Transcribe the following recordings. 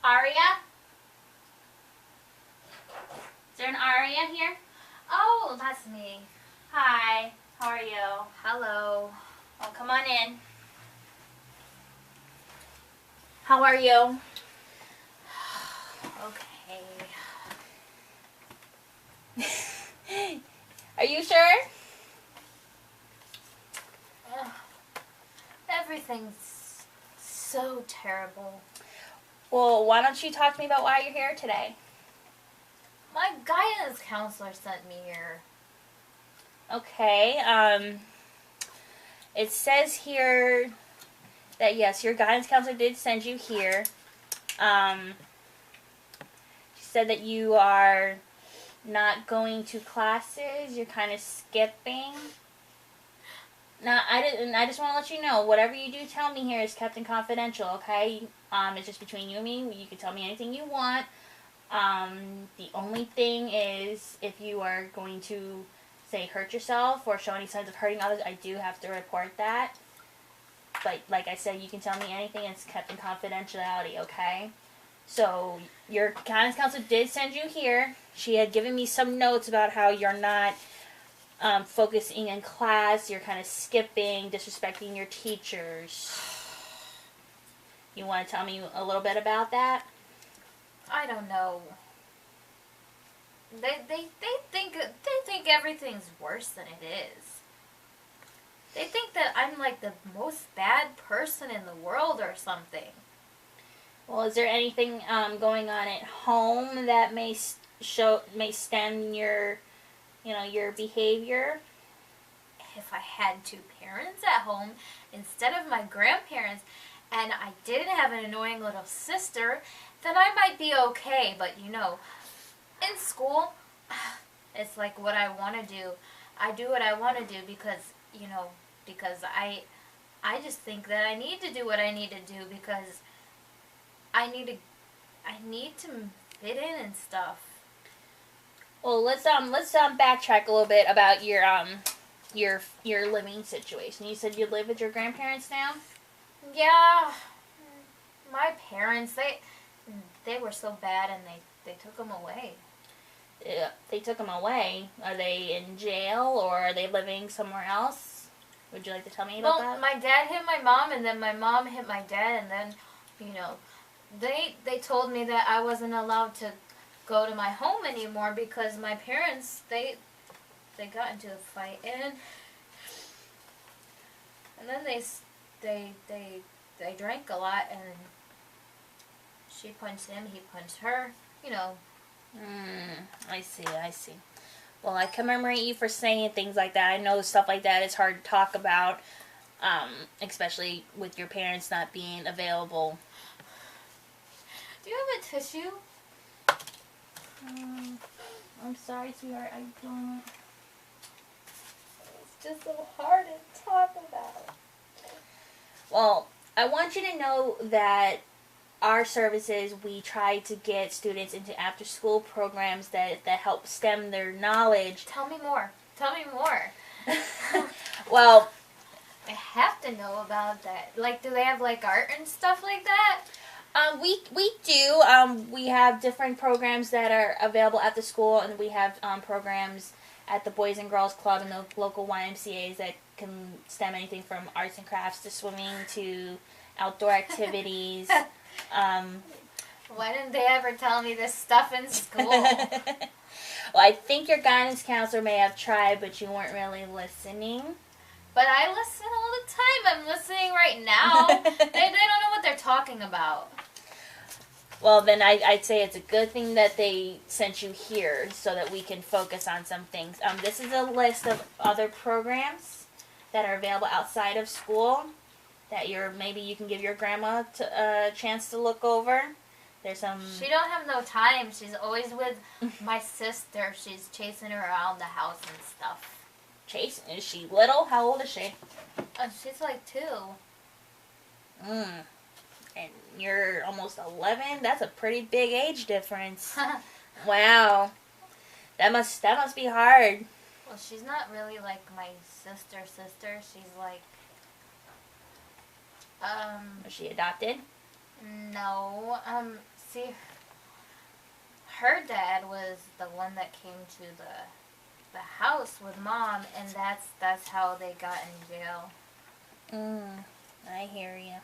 Aria? Is there an Aria here? Oh, that's me. Hi. How are you? Hello. Oh, come on in. How are you? Okay. Are you sure? Everything's so terrible. Well, why don't you talk to me about why you're here today? My guidance counselor sent me here. Okay, it says here that yes, your guidance counselor did send you here. She said that you are not going to classes, you're kind of skipping. Now, I just want to let you know, whatever you do tell me here is kept in confidential, okay? It's just between you and me. You can tell me anything you want. The only thing is, if you are going to, say, hurt yourself or show any signs of hurting others, I do have to report that. But like I said, you can tell me anything. It's kept in confidentiality, okay? So your guidance counselor did send you here. She had given me some notes about how you're not focusing in class. You're kind of skipping, disrespecting your teachers. You want to tell me a little bit about that? I don't know. They think everything's worse than it is. They think that I'm like the most bad person in the world or something. Well, is there anything going on at may stem your behavior? If I had two parents at home instead of my grandparents, and I didn't have an annoying little sister, then I might be okay. But in school, it's like what I want to do. I do what I want to do because I just think that I need to do what I need to do because I need to fit in and stuff. Well, let's backtrack a little bit about your living situation. You said you live with your grandparents now? Yeah, my parents they were so bad and they took them away. Yeah, they took them away. Are they in jail or are they living somewhere else? Would you like to tell me about that? Well, my dad hit my mom and then my mom hit my dad and then they told me that I wasn't allowed to go to my home anymore because my parents they got into a fight and then they drank a lot and she punched him, he punched her, I see. Well, I commemorate you for saying things like that. I know stuff like that is hard to talk about, especially with your parents not being available. Do you have a tissue? I'm sorry, sweetheart, I don't. It's just so hard to talk about. Well, I want you to know that our services, we try to get students into after-school programs that help stem their knowledge. Tell me more. Well, I have to know about that. Like, do they have like art and stuff like that? we do. We have different programs that are available at the school, and we have programs at the Boys and Girls Club and the local YMCA's that can stem anything from arts and crafts to swimming to outdoor activities. Why didn't they ever tell me this stuff in school? Well, I think your guidance counselor may have tried, but you weren't really listening. But I listen all the time. I'm listening right now. They don't know what they're talking about. Well, then I'd say it's a good thing that they sent you here so that we can focus on some things. This is a list of other programs that are available outside of school that maybe you can give your grandma a chance to look over. There's some. She don't have no time. She's always with my sister. She's chasing her around the house and stuff. Chasing? Is she little? How old is she? She's like 2. And you're almost 11? That's a pretty big age difference. Wow. That must be hard. Well, she's not really like my sister. She's like, Was she adopted? no. See, her dad was the one that came to the house with Mom, and that's how they got in jail. I hear you.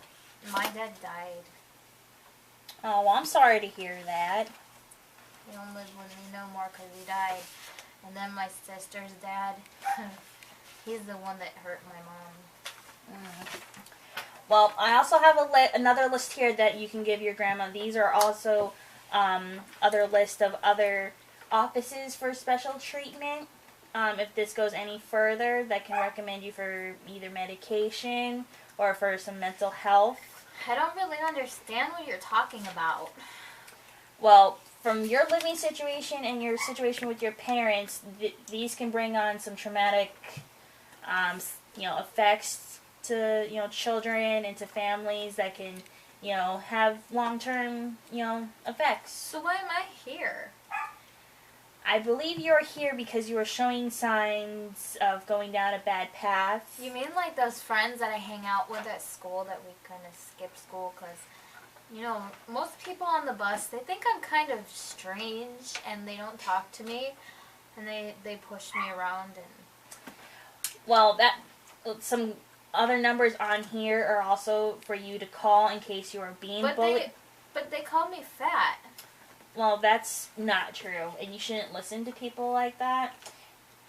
My dad died. Oh, well, I'm sorry to hear that. He don't live with me no more because he died. And then my sister's dad, he's the one that hurt my mom. Well, I also have another list here that you can give your grandma. These are also other list of other offices for special treatment. If this goes any further, that can recommend you for either medication or for some mental health. I don't really understand what you're talking about. Well, from your living situation and your situation with your parents, these can bring on some traumatic, effects to, children and to families that can, have long-term, effects. So why am I here? I believe you're here because you are showing signs of going down a bad path. You mean like those friends that I hang out with at school that we kind of skip school because, most people on the bus, they think I'm kind of strange and they don't talk to me and they push me around. And well, some other numbers on here are also for you to call in case you are being bullied. But they call me fat. Well, that's not true, and you shouldn't listen to people like that,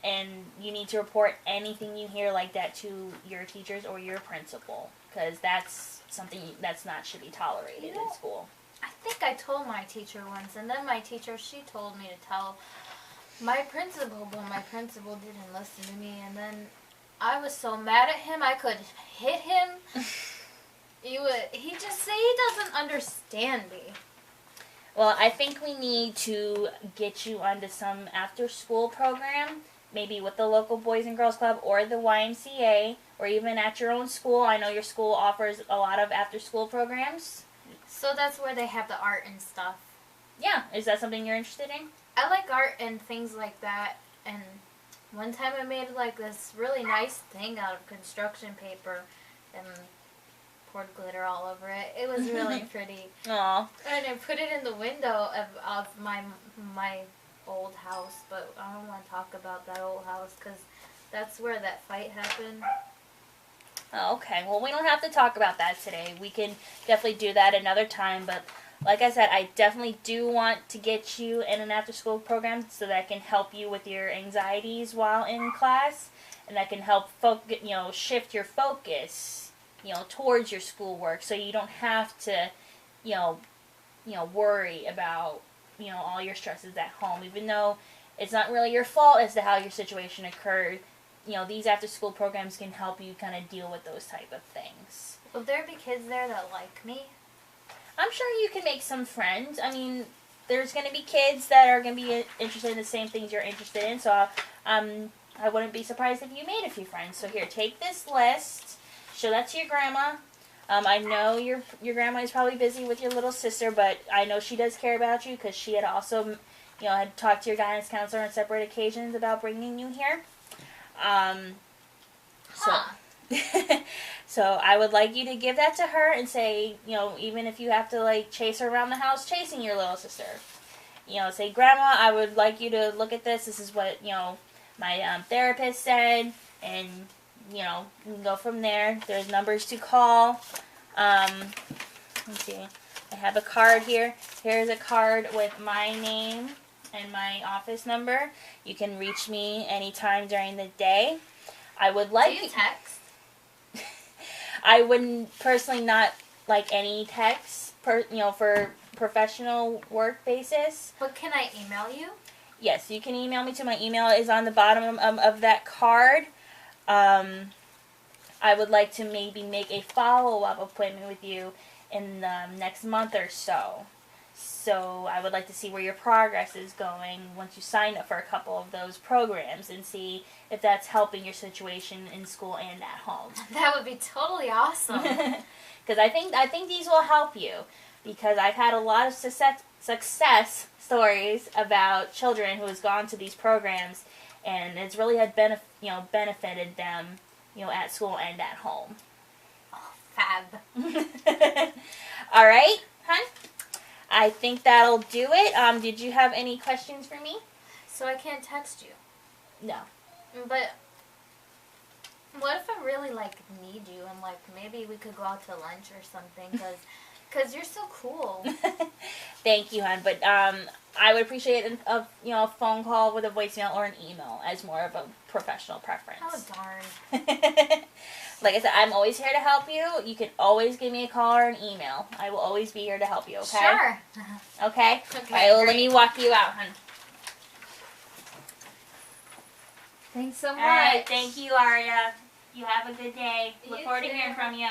and you need to report anything you hear like that to your teachers or your principal, because that's something that's not should be tolerated in school. I think I told my teacher once, and then my teacher, she told me to tell my principal, but my principal didn't listen to me, and then I was so mad at him, I could hit him. He doesn't understand me. Well, I think we need to get you onto some after-school program, maybe with the local Boys and Girls Club or the YMCA, or even at your own school. I know your school offers a lot of after-school programs. So that's where they have the art and stuff. Yeah, is that something you're interested in? I like art and things like that, and one time I made like this really nice thing out of construction paper and poured glitter all over it. It was really pretty. Aww. And I put it in the window of my old house, but I don't want to talk about that old house because that's where that fight happened. Oh, okay. Well, we don't have to talk about that today. We can definitely do that another time, but like I said, I definitely do want to get you in an after-school program so that can help you with your anxieties while in class, and that can help shift your focus, towards your schoolwork, so you don't have to, worry about, all your stresses at home, even though it's not really your fault as to how your situation occurred. These after-school programs can help you kind of deal with those type of things. Will there be kids there that like me? I'm sure you can make some friends. I mean, there's going to be kids that are going to be interested in the same things you're interested in, so I wouldn't be surprised if you made a few friends. So here, take this list, show that to your grandma. I know your grandma is probably busy with your little sister, but I know she does care about you because she had also, had talked to your guidance counselor on separate occasions about bringing you here. So I would like you to give that to her and say, even if you have to chase her around the house chasing your little sister, say, Grandma, I would like you to look at this. This is what, my therapist said, and, you can go from there. There's numbers to call. Let's see. I have a card here. Here's a card with my name and my office number. You can reach me anytime during the day. I would like... Do you text? I wouldn't personally not like any texts, for professional work basis. But can I email you? Yes, you can email me to my email. Is on the bottom of that card. I would like to maybe make a follow-up appointment with you in the next month or so. So I would like to see where your progress is going once you sign up for a couple of those programs and see if that's helping your situation in school and at home. That would be totally awesome. Because I think these will help you. Because I've had a lot of success stories about children who has gone to these programs, and it's really had benefited them, at school and at home. Oh, fab. All right, hon? I I think that'll do it. Did you have any questions for me? So I can't text you. No. But what if I really like need you and like maybe we could go out to lunch or something? Cause you're so cool. Thank you, hon. But I would appreciate a phone call with a voicemail or an email as more of a professional preference. Oh darn. Like I said, I'm always here to help you. You can always give me a call or an email. I will always be here to help you. Okay. Sure. Okay. Okay, All right. Well, let great. me walk you out, hon. Thanks so much. All right. Thank you, Aria. You have a good day. Look You forward to too. hearing from you.